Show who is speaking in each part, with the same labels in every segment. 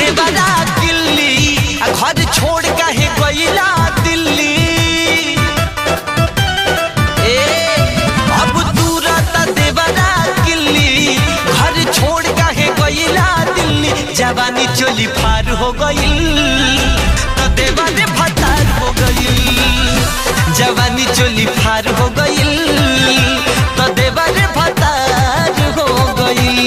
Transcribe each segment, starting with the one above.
Speaker 1: देवरा किल्ली घर छोड़ काहे गइला दिल्ली। अब तुरंत देवरा किल्ली घर छोड़ काहे गइला दिल्ली। जवानी चोली फार हो गइल तो देवरे भतार हो गइल। जवानी चोली फार हो गइल तो देवरे भतार हो गइल।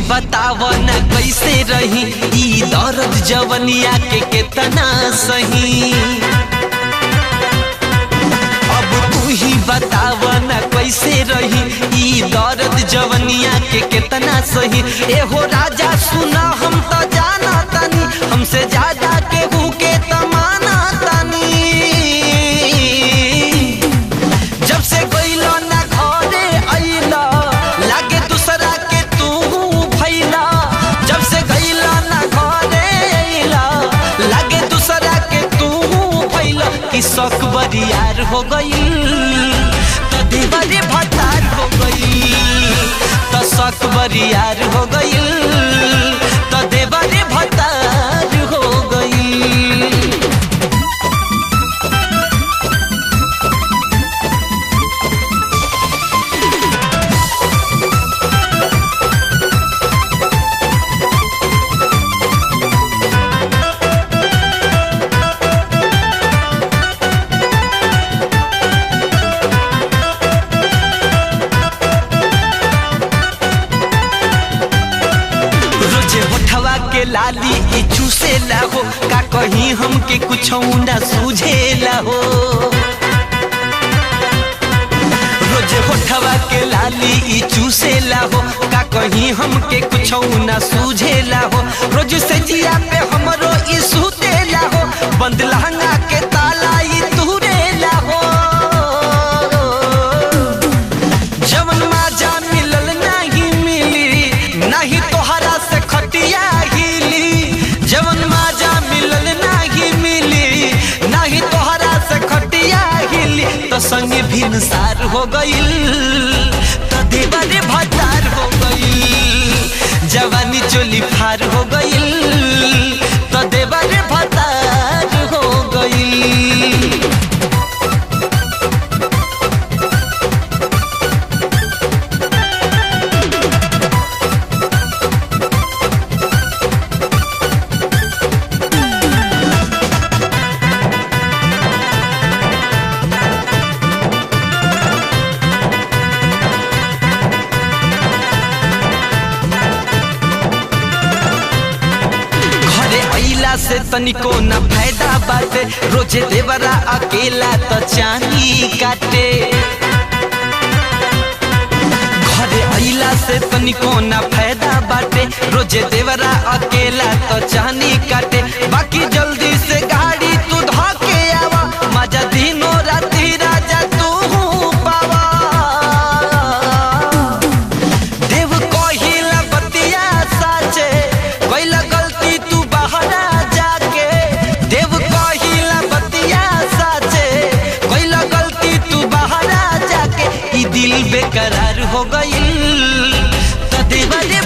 Speaker 1: बताव न कैसे रही ई दर्द जवनिया के केतना सही। अब तू ही बताव न कैसे रही ई दर्द जवनिया के केतना सही। एहो राजा सुना हम तो जाना तानी हमसे ज्यादा केहू के तमाना तानी। जब से गइलो ना घरे अइला लागे दूसरा के तू भइला। जब से गइला ना घरे अइला लागे दूसरा के तू भइला। कि शौक बरियार हो गइल तो देवरे भतार हो गइल। तो शौक बरियार हो गइल तो देवरे भतार हो गइल। के लाली ई चूसेला हो का कहीं हमके कुछ ना सूझेला हो। रोज होठवा के लाली ई चूसेला हो का कहीं हमके कुछ ना सूझेला हो। रोज से जिया पे हमरो ई सुतेला हो बंद लहंगा के ताला ई तुरेला हो। जवन माजा मिलल नहीं मिली नहीं तोहरा से खटिया हिली। जवन माजा मिलल नहीं मिली नहीं तोहरा से खटिया हिली। तो संग भिनसार हो गइल तो देवरे भतार हो गइल। जवानी चोली फार हो गइल तो देवरे भतार हो गइल। से तनिको न फायदा बाटे रोजे देवरा अकेला तो चानी काटे। घरे अइला से तनिको न फायदा बाटे रोजे देवरा अकेला तो चानी काटे। बाकी जल्दी से गाड़ी तू धके आवा मजा दिनो राती राजा तू पावा। देव कहिला बतिया साचे कइला गलती तू बहरा जाके। देव कहिला बतिया साचे कइला गलती तू बहरा जाके। ई दिल बेकरार हो गइल तो देवरे